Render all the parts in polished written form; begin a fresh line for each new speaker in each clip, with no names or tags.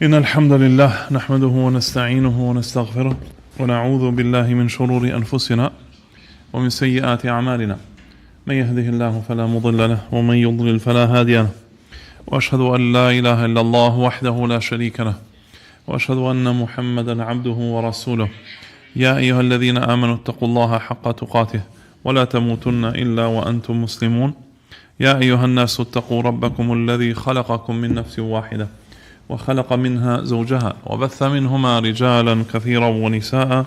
إن الحمد لله نحمده ونستعينه ونستغفره ونعوذ بالله من شرور أنفسنا ومن سيئات أعمالنا من يهده الله فلا مضل له ومن يضلل فلا هادي له وأشهد أن لا إله إلا الله وحده لا شريك له وأشهد أن محمدا عبده ورسوله يا أيها الذين آمنوا اتقوا الله حق تقاته ولا تموتن إلا وأنتم مسلمون يا أيها الناس اتقوا ربكم الذي خلقكم من نفس واحدة وخلق منها زوجها وبث منهما رجالا كثيرا ونساء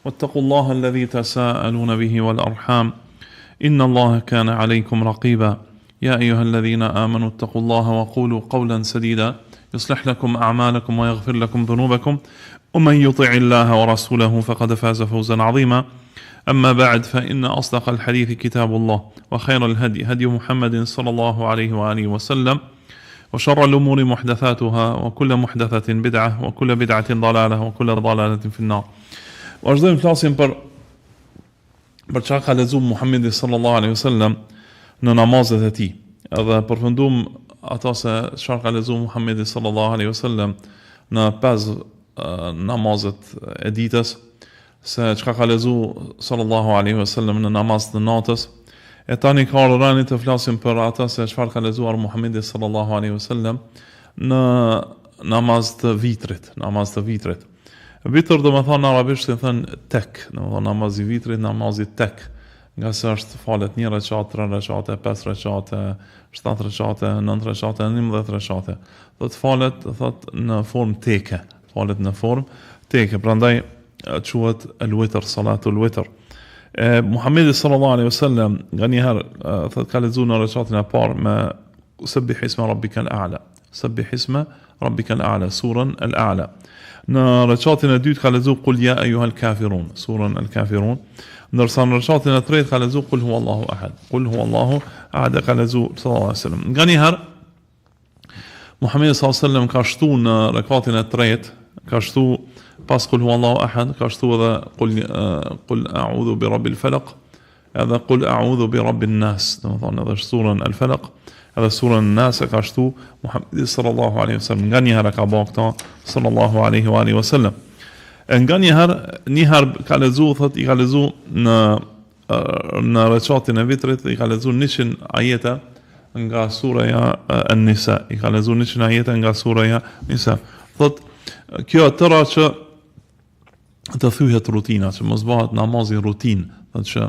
واتقوا الله الذي تساءلون به والأرحام إن الله كان عليكم رقيبا يا أيها الذين آمنوا اتقوا الله وقولوا قولا سديدا يصلح لكم أعمالكم ويغفر لكم ذنوبكم ومن يطع الله ورسوله فقد فاز فوزا عظيما أما بعد فإن أصدق الحديث كتاب الله وخير الهدي هدي محمد صلى الله عليه وآله وسلم وشر الأمور محدثاتها وكل محدثة بدعة وكل بدعة ضلالة وكل ضلالة في النار. وأجدهم فلاسين për çka ka lexuar Muhamedi sallallahu alaihi wasallam në namazet e tij. Edhe përfundum ato se çfarë ka lexuar Muhamedi sallallahu alaihi wasallam në 5 namazet e ditës, se çka ka lexuar sallallahu alaihi wasallam në namaz të natës. E tani ka rënë të flasim për ata se çfarë ka lexuar Muhamedi sallallahu alaihi wasallam në namaz të vitrit, Vitër do të thonë arabisht e thon tek, do të thonë namazi vitrit, namazi tek, nga se është falet 1 rekat, 3 rekate, 5 rekate, 7 rekate, 9 rekate, 11 rekate. Do të falet në formë teke, prandaj quhet el-witr, salatul witr. Muhamedi sallallahu alaihi wasallam nganjëherë thotë ka lexuar në rekatin e parë me Sabbih isma rabbikal a'la, surën al-a'la. Në rekatin e dytë ka lexuar Qul ya ayyuhal kafirun, surën al-kafirun. Ndërsa në rekatin e tretë ka lexuar Qul huwallahu ahad, ka lexuar sallallahu alaihi wasallam. Nganjëherë Muhamedi sallallahu alaihi wasallam ka shtu në rekatin e tretë, ka shtu pas Qul huwallahu ahad, ka shtu edhe Qul a'udhu bi rabbil falaq, edhe Qul a'udhu bi rabbin nas, do të thonë edhe surën al-falaq, edhe surën an-nas ka shtu Muhamedi sallallahu alaihi wasallam. Nganjëherë ka bëu këto sallallahu alaihi wa alihi wasallam. Nganjëherë ka lexuar, thotë i ka lexuar në rekatin e vitrit, i ka lexuar 100 ajete nga sura an-nisa, i ka lexuar 100 ajete nga sura an-nisa. Thotë kjo tëra që të thyhet rutina, që mos bëhet namazi rutinë, thotë që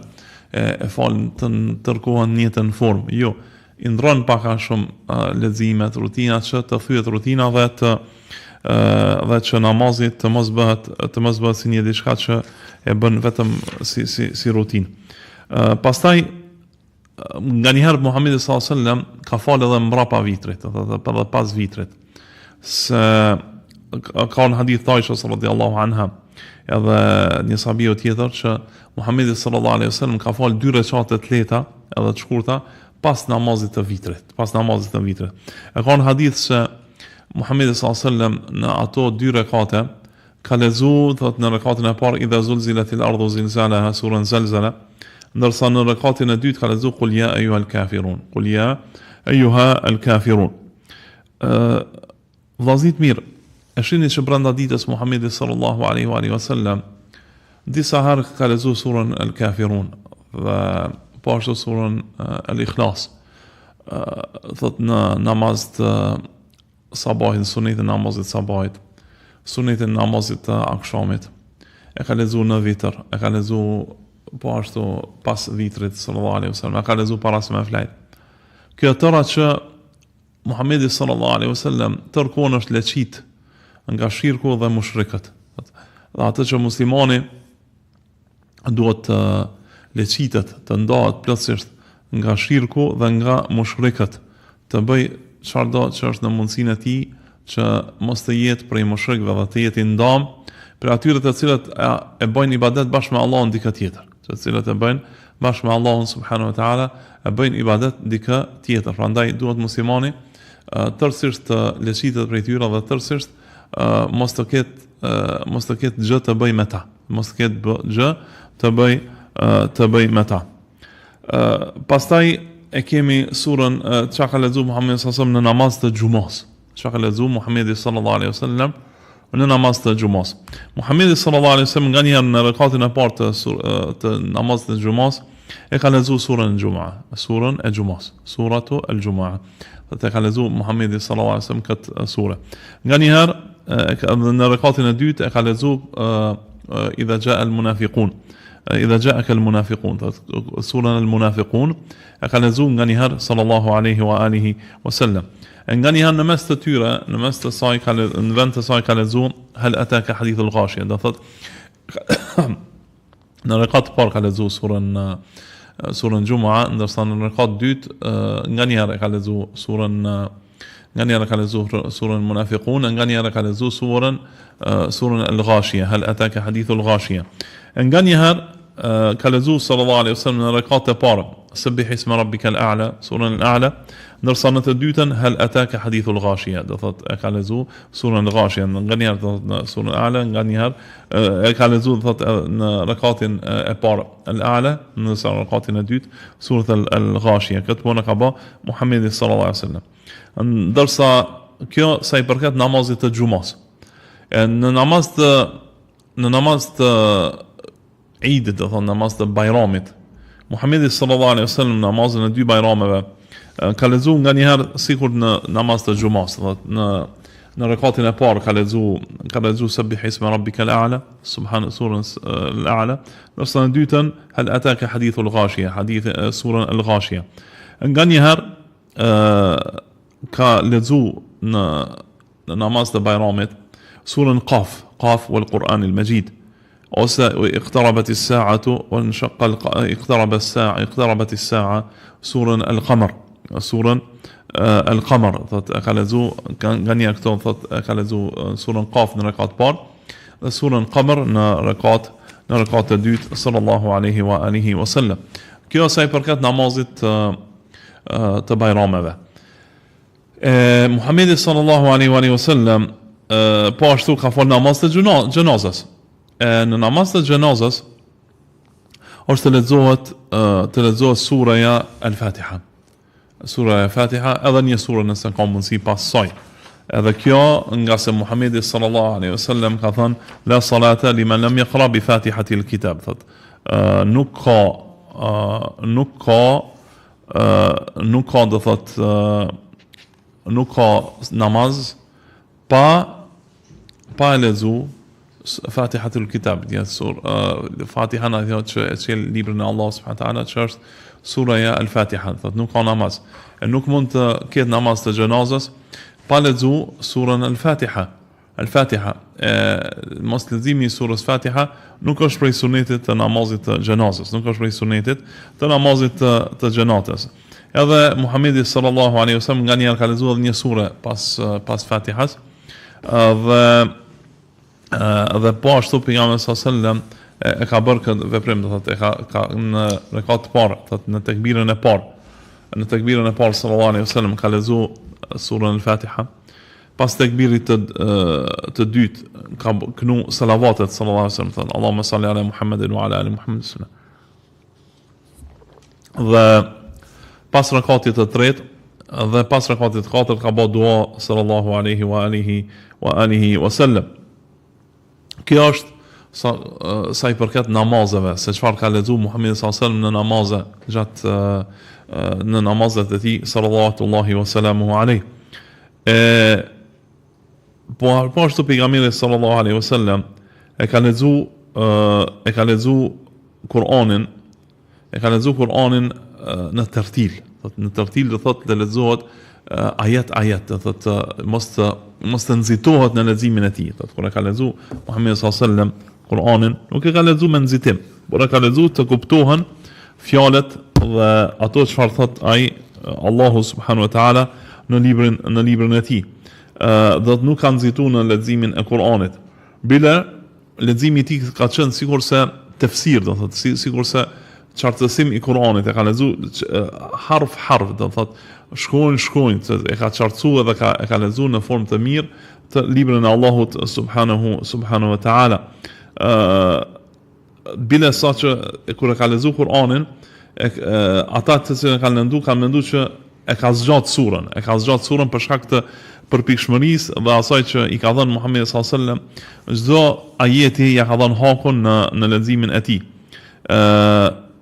e falën të tërkohen në jetën formë. Jo, i ndron pak a shumë leximet, rutinat, që të thyhet rutina dhe që namazi të mos bëhet si një diçka që e bën vetëm si rutinë. Pastaj nganjëherë Muhamedi sallallahu alaihi wasallam ka falë edhe mbrapa vitrit, edhe pas vitrit. Se ka në hadith të Aishës radhiyallahu anha, edhe një sahabie tjetër, që Muhamedi sallallahu alaihi wasallam ka falë 2 rekate të lehta edhe të shkurta pas namazit të vitrit. E ka në hadith se Muhamedi sallallahu alaihi wasallam në ato 2 rekate ka lexuar, thotë në rekatin e parë idha zulzilatil ardu zilzalaha, surën Zalzala, ndërsa në rekatin e dytë ka lexuar Qul ya ayyuhal kafirun. Vllazit mirë, e shihni që brenda ditës Muhamedi sallallahu alaihi wasallam disa herë ka lexuar surën al-kafirun dhe po ashtu surën al-ikhlas. Thot në namaz të sabahit, sunetin namazit sabahit, sunetin namazit të akşamit, e ka lexuar në vitër, e ka lexuar po ashtu pas vitrit sallallahu alaihi wasallam, e ka lexuar para se me flajt. Kjo tëra që Muhamedi sallallahu alaihi wasallam tërkon është leqit nga shirku dhe mushrikët. Dhe atë që muslimani duhet të leqitet, të ndahet plotësisht nga shirku dhe nga mushrikët, të bëj çfarëdo që është në mundësinë e tij që mos të jetë prej mushrikëve dhe të jetë i ndam për atyre të cilët e bëjnë ibadet bashkë me Allahun dikë tjetër, të cilët e bëjnë bashkë me Allahun subhanahu wa taala, e bëjnë ibadet dikë tjetër. Prandaj duhet muslimani tërësisht të leqitet prej tyre dhe tërësisht mos të ketë gjë të bëj me ta. Pastaj e kemi surën çka ka lexuar Muhamedi sallallahu alaihi wasallam në namaz të xumos. çka ka lexuar Muhamedi sallallahu alaihi wasallam në namaz të xumos. Muhamedi sallallahu alaihi wasallam nganjëherë në rekatin e parë të namazit të xumos e ka lexuar surën e xumos, suratu al-Jumu'a. Dhe ka lexuar Muhamedi sallallahu alaihi wasallam këtë sure. Nganjëherë në rekatin e dytë e ka lexuar idha jaa al-munafiqun. إذا جاءك المنافقون سورة المنافقون أخلزوا نغنيهر صلى الله عليه وآله وسلم نغنيهر نمست تيرا نمست سايك نفنت سايك خلزوا هل أتاك حديث الغاشية دثت نرقات بار خلزوا سورة الجمعة ندرسان نرقات دوت نغنيهر خلزوا نغنيهر خلزوا سورة المنافقون نغنيهر خلزوا سورة الغاشية هل أتاك حديث الغاشية نغنيهر كالزو صلى الله عليه وسلم në rekat e parë سبح اسم ربك الأعلى surën الأعلى ndërsa në të dytën هل أتاك حديث الغاشية do thot e ka lexuar surën الغاشية nganjëherë do thot në surën الأعلى nganjëherë e ka lexuar thot në rekatin e parë الأعلى në rekatin e dytë surën الغاشية këtë punë ka bë Muhamedi sallallahu alaihi wasallam ndërsa kjo sa i përket namazit të xumos në namaz të Eidit, do thonë namaz të Bajramit. Muhamedi sallallahu alaihi wasallam namazin e dy bajrameve ka lexuar nganjëherë sikur në namaz të xumos, do thotë në rekatin e parë ka lexuar Sabbih isma rabbikal a'la, surën al-A'la, ndërsa në dytën hal ataka hadithul ghashiya, surën al-Ghashiya. Nganjëherë ka lexuar në namaz të Bajramit surën Qaf wal Qur'an al-Majid. اقتربت الساعة وانشق اقتربت الساعة سورة القمر القمر خلزو غني اكتون خلزو سورة قاف نركات بار سورة القمر نركات الدوت صلى الله عليه وآله وسلم كيو ساي بركات نمازت تبايرامه محمد صلى الله عليه وآله وسلم پاشتو ka fol namaz të gjenazës. Në namaz të gjenazës është të lexohet suraja Al-Fatiha. Suraja Al-Fatiha edhe një surë nëse ka mundësi pas saj. Edhe kjo nga se Muhamedi sallallahu alaihi wasallam ka thënë la salata liman lam yaqra bi Fatihatil kitab. Nuk ka namaz pa lexu Fatihatul Kitab, Fatiha na thotë që librin e Allah subhanahu wa taala që është suraja Al-Fatiha, thotë nuk ka namaz. Nuk mund të ketë namaz të gjenazës pa lexu surën Al-Fatiha. Al-Fatiha, mos leximi i surës Fatiha nuk është prej sunetit të namazit të gjenazës, nuk është prej sunetit të namazit të gjenazës. Edhe Muhamedi sallallahu alaihi wasallam nganjëherë ka lexuar një sure pas Fatihas dhe po ashtu pejgamberi sallallahu alaihi wasallam e ka bërë këtë veprim, do thotë ka në rekat të parë, thotë në tekbirën e parë sallallahu alaihi wasallam ka lexuar surën Al-Fatiha. Pas tekbirit të dytë ka kënu salavatet sallallahu alaihi wasallam, thonë Allahumma salli ala Muhammedin wa ala ali Muhammed. Dhe pas rekatit të tretë dhe pas rekatit të katërt ka bë dua sallallahu alaihi wa alihi wasallam. Kjo është sa i përket namazeve, se çfarë ka lexuar Muhamedi sallallahu alaihi wasallam në namaze gjatë në namazet e tij sallallahu alaihi wasallam alaihi. Po ashtu pejgamberi sallallahu alaihi wasallam e ka lexuar Kur'anin, në tertil. Në tertil do thotë të lexohet ajet, do thotë mos të nxitohet në leximin e tij. Thotë kur e ka lexuar Muhamedi sallallahu alaihi wasallam Kur'anin, nuk e ka lexuar me nxitim, por e ka lexuar të kuptohen fjalët dhe ato çfarë thot ai Allahu subhanahu wa taala në librin e tij. Do të nuk ka nxituar në leximin e Kur'anit. Bile leximi i tij ka qenë sikurse tefsir, do thotë sikurse qartësim i Kur'anit, e ka lexuar harf, do thotë shkronjë, e ka qartësuar dhe e ka lexuar në formë të mirë të librin e Allahut subhanahu wa taala. Bile sa që kur e ka lexuar Kur'anin, ata të cilët kanë menduar që e ka zgjat surën, për përpikshmërisë dhe asaj që i ka dhënë Muhamedi sallallahu alaihi wasallam, çdo ajeti ja ka dhënë hakun në leximin e tij.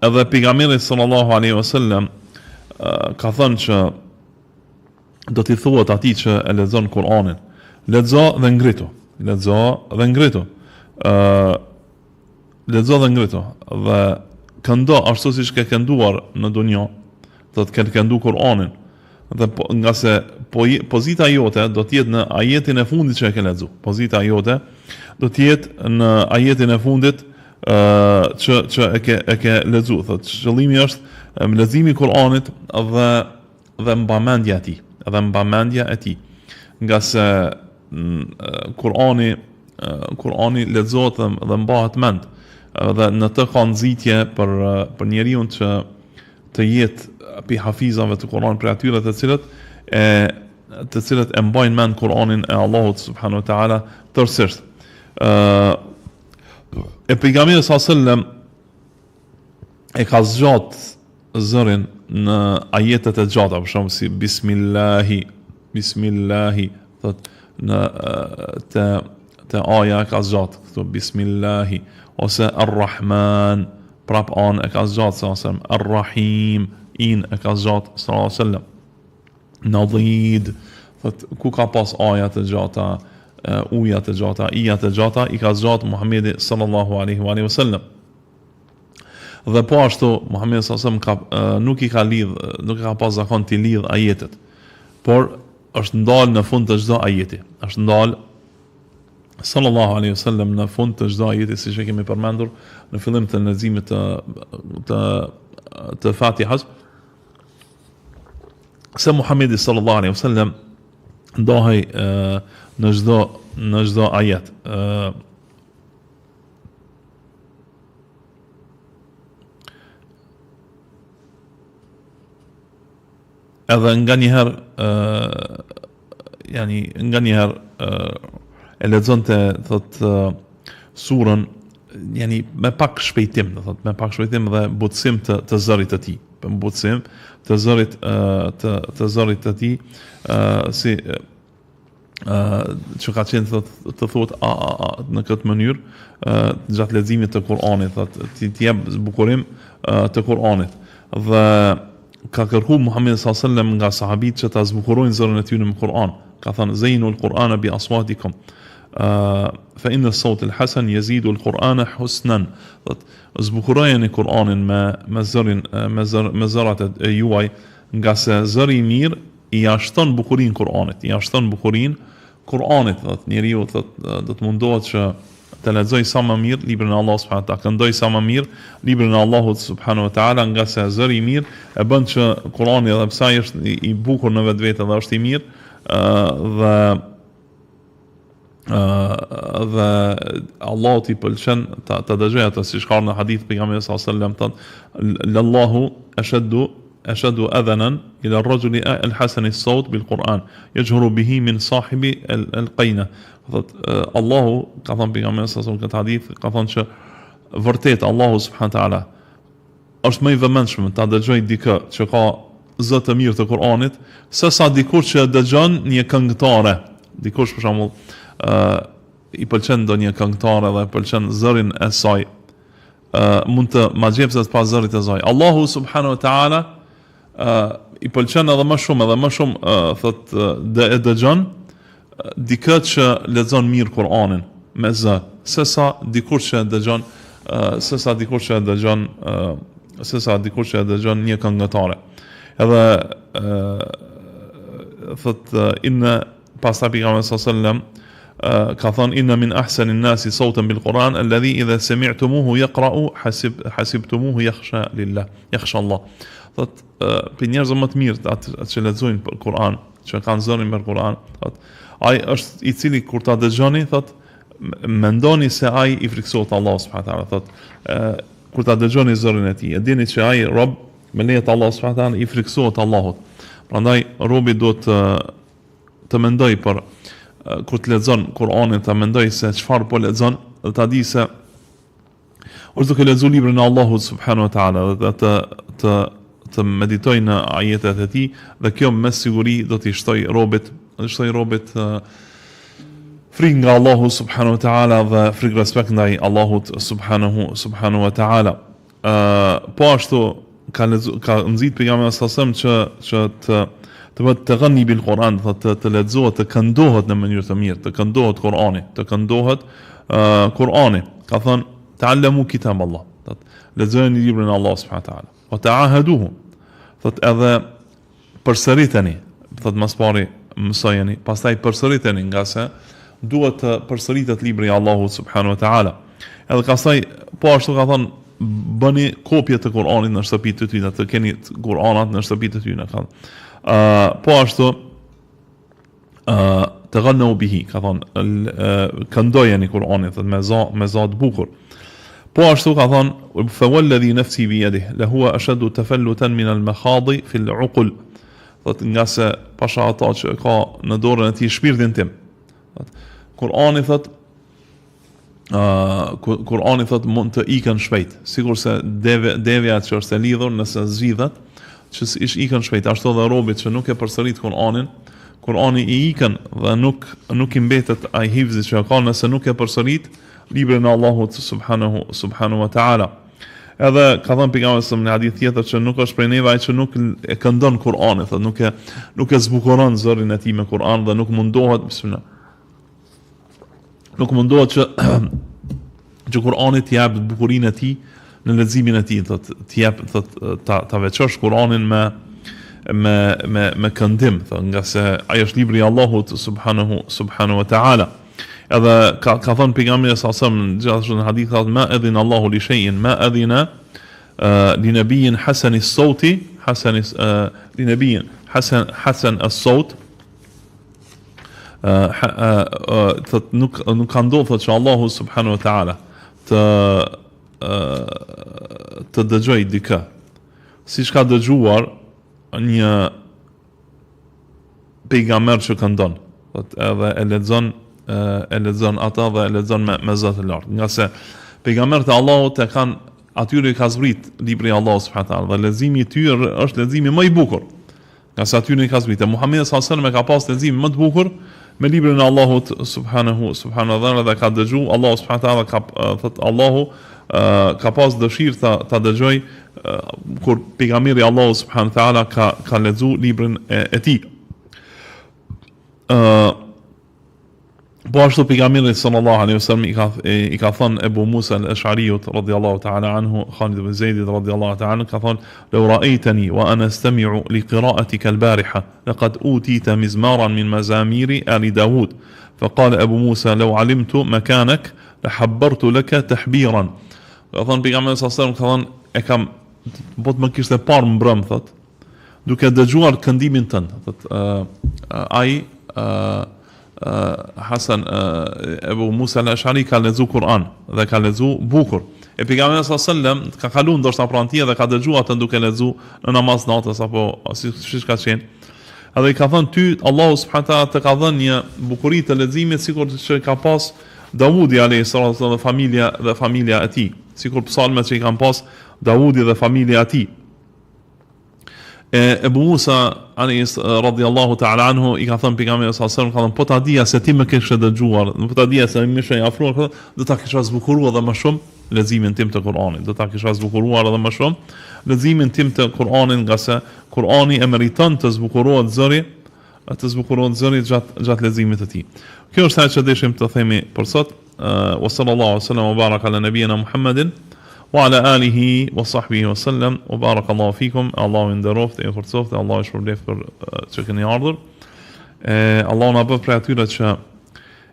Edhe pejgamberi sallallahu alaihi wasallam ka thënë që do t'i thuhet atij që e lexon Kur'anin, lexo dhe ngritu, lexo dhe ngritu, lexo dhe ngritu, dhe këndo ashtu siç ke kënduar në dunjë, do të këndu Kur'anin, dhe nga se pozita jote do të jetë në ajetin e fundit që e ke lexuar. Pozita jote do të jetë në ajetin e fundit që e ke lexuar. Thotë qëllimi është leximi i Kur'anit dhe mbamendja e tij, dhe mbamendja e tij. Nga se Kur'ani lexohet dhe mbahet mend, dhe në të ka nxitje për njeriu që të jetë pi hafizave të Kur'anit, për atyre të cilët e mbajnë mend Kur'anin e Allahut subhanahu wa taala tërësisht. E pejgamberi sallallahu alaihi wasallam e ka zgjat zërin në ajetet e gjata, për shembull si Bismillahi, thot në te aja ka zgjat këtu Bismillahi, ose Ar-Rahman, prap an e ka zgjat sallallahu alaihi wasallam, Ar-Rahim in e ka zgjat sallallahu alaihi wasallam. Nadid, thot ku ka pas aja të gjata, uja të gjata, ija të gjata, i ka zgjat Muhamedi sallallahu alaihi wasallam. Dhe po ashtu Muhamedi sallallahu alaihi wasallam nuk i ka pas zakon të lidh ajetet, por është ndalë në fund të çdo ajeti. Është ndalë sallallahu alaihi wasallam në fund të çdo ajeti, siç e kemi përmendur në fillim të leximit të Fatihas, se Muhamedi sallallahu alaihi wasallam ndahej në çdo ajet. Edhe nga njëherë e lexonte thot surën me pak shpejtim, dhe butësim të zërit të tij, butësim të zërit të tij, si që ka qenë të thot në këtë mënyrë gjatë leximit të Kur'anit, të jep bukurim të Kur'anit. Dhe ka kërku Muhamedi sallallahu alaihi wasallam nga sahabit që ta zbukurojnë zërin e tyre me Kur'an. Ka thënë zeinul Qur'ana bi aswatikum, fa inna as-sawt al-hasan yazidu al-Qur'ana husnan. Zbukurojeni Kur'anin me zërat e juaj, nga se zëri i mirë i ashton bukurinë Kur'anit, njeriu do të mundohet që të lexoj sa më mirë librin e Allahut subhanahu wa taala, këndoj sa më mirë librin e Allahut subhanahu wa taala, nga se zëri i mirë e bën që Kur'ani edhe pse ai është i bukur në vetvete dhe është i mirë, dhe Allahu i pëlqen ta dëgjojë atë, siç ka në hadith pejgamberi sallallahu alaihi wasallam thotë lallahu ashaddu adhanan ila ar-rajuli al-hasan as-sawt bil-Qur'an yajhuru bihi min sahibi al-qayna. Allahu, ka thënë pejgamberi sallallahu alaihi wasallam këtë hadith, ka thënë që vërtet Allahu subhanahu wa taala është më i vëmendshëm ta dëgjojë dikë që ka zë të mirë të Kur'anit, se sa dikush që dëgjon një këngëtare. Dikush për shembull i pëlqen ndonjë këngëtare dhe pëlqen zërin e saj, mund të ma xhepset pas zërit e saj. Allahu subhanahu wa taala i pëlqen edhe më shumë thotë e dëgjon dikë që lexon mirë Kur'anin me zë, sesa dikush që dëgjon një këngëtare. Edhe thotë pastaj pejgamberi sallallahu alaihi wasallam ka thënë inna min ahsani an-nasi sawtan bil-Quran alladhi idha sami'tumuhu yaqra'u hasibtumuhu yakhsha Allah. Thotë për njerëz më të mirë atë që lexojnë Kur'an, që kanë zërin për Kur'an, ai është i cili kur ta dëgjoni, thotë mendoni se ai i friksohet Allahut subhanahu wa taala. Thotë kur ta dëgjoni zërin e tij, e dini që ai rob me lejet Allahut subhanahu wa taala i friksohet Allahut. Prandaj robi duhet të mendoj për kur të lexon Kur'anin, të mendoj se çfarë po lexon, dhe ta di se është duke lexuar librin e Allahut subhanahu wa taala, dhe të meditoj në ajetet e tij, dhe kjo me siguri do t'i shtoj robit shtoj robit frikë nga Allahu subhanahu wa taala dhe frikë respekt ndaj Allahut subhanahu wa taala. Po ashtu ka nxit pejgamberi sallallahu alajhi wasallam që të bëhet të ghani bil Kur'an, të lexohet, të këndohet në mënyrë të mirë, të këndohet Kur'ani, të këndohet Kur'ani. Ka thënë ta'allamu kitab Allah. Lexojeni librin e Allah subhanahu wa taala. Wa ta'ahaduhu. Thot edhe përsëriteni, thot mas pari mësojeni, pastaj përsëriteni, nga se duhet të përsëritet libri i Allahut subhanahu wa taala. Edhe pastaj po ashtu ka thënë bëni kopje të Kur'anit në shtëpitë të tyre, të keni Kur'anat në shtëpitë të tyre. Po ashtu të gënnu bihi, ka thonë këndojeni Kur'anit me za të bukur. Po ashtu ka thonë fa walladhi nafsi bi yadihi la huwa ashaddu tafallutan min al-makhadi fi al-uqul. Thot nga se pasha ata që ka në dorën e tij shpirtin tim. Kur'ani thot mund të ikën shpejt, sikurse devja që është e lidhur nëse zgjidhet që ikën shpejt, ashtu edhe robit që nuk e përsërit Kur'ani i ikën dhe nuk i mbetet ai hifzi që ka nëse nuk e përsërit librin e Allahut subhanahu wa taala. Edhe ka thënë pejgamberi në hadith tjetër që nuk është prej neve ai që nuk e këndon Kur'anin, thotë nuk e zbukuron zërin e tij me Kur'an dhe nuk mundohet që Kur'ani t'i jap bukurinë e tij në leximin e tij, t'i jap ta veçosh Kur'anin me këndim, nga se ai është libri i Allahut subhanahu wa taala. Edhe ka thënë pejgamberi sallallahu alajhi wasallam gjithashtu në hadith thotë ma adhina Allahu li shay'in ma adhina li nabiyyin hasan as-sawti li nabiyyin hasan as-sawt. Nuk ka ndodhur që Allahu subhanahu wa taala të dëgjoj dikë siç ka dëgjuar një pejgamber që këndon, edhe e lexon ata dhe e lexon me zot të lartë, nga se pejgamberët e Allahut e kanë atyre ka zbrit libri i Allahut subhanahu wa taala dhe leximi i tyre është leximi më i bukur, nga se atyre ka zbrit. Muhamedi sallallahu alaihi wasallam ka pas lexim më të bukur me librin e Allahut subhanahu wa taala dhe ka dëgju Allahu subhanahu wa taala thot Allahu ka pas dëshirë ta dëgjoj kur pejgamberi Allahu subhanahu wa taala ka lexu librin e tij. Po ashtu pejgamberi sallallahu alaihi wasallam i ka thënë Ebu Musa al-Ash'ariut radhiyallahu ta'ala anhu, Khalid ibn Zaid radhiyallahu ta'ala anhu, ka thënë law ra'aytani wa ana astami'u li qira'atika al-bariha laqad utita mizmaran min mazamiri ali Daud. فقال أبو موسى لو علمت مكانك لحبرت لك تحبيرا. Ka thënë pejgamberi sallallahu alaihi wasallam, ka thënë e kam po të më kishte parë mbrëm, thot, duke dëgjuar këndimin tënd, thot ai Hasan Ebu Musa al-Ash'ari ka lexu Kur'an dhe ka lexu bukur. E pejgamberi sallallahu alaihi wasallam ka kaluar ndoshta pranë tij dhe ka dëgjuar atë duke lexu në namaz natës apo siç ka qenë. Edhe i ka thënë ty Allahu subhanahu wa taala të ka dhënë një bukuri të leximit sikur që ka pas Davudi alayhis salam dhe familja e tij, sikur psalmet që i kanë pas Davudi dhe familja e tij. Ebu Musa radhiyallahu ta'ala anhu i ka thënë pejgamberit sallallahu alaihi wasallam, ka thënë po ta dija se ti më kishe dëgjuar, po ta dija se më ishe i afruar, do ta kisha zbukuruar edhe më shumë leximin tim të Kur'anit, do ta kisha zbukuruar edhe më shumë leximin tim të Kur'anit, nga se Kur'ani e meriton të zbukurohet zëri gjatë leximit të tij. Kjo është ajo që dëshim të themi për sot. Wa sallallahu alaihi wasallam wa baraka ala nabiyyina Muhammedin wa ala alihi wa sahbihi wa sallam wa barakallahu fikum. Allahu nderoft e forcoft, Allahu shpërblet për që keni ardhur. Allahu na bëf prej atyre që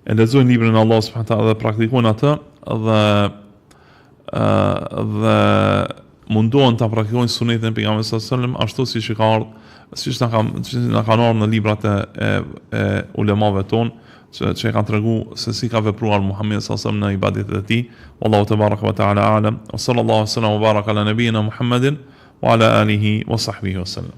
e lexojnë librin e Allahut subhanahu wa taala dhe praktikojnë atë dhe mundohen ta praktikojnë sunetin e pejgamberit sallallahu alaihi wasallam ashtu siç na kanë ardhur në librat e ulemave ton që kanë treguar se si ka vepruar Muhamedi sallallahu alaihi wasallam në ibadetet e tij. Wallahu tebaraka wa ta'ala a'lam. Wa sallallahu alaihi wa sallam wa baraka ala nabiyyina Muhammedin wa ala alihi wa sahbihi wa sallam.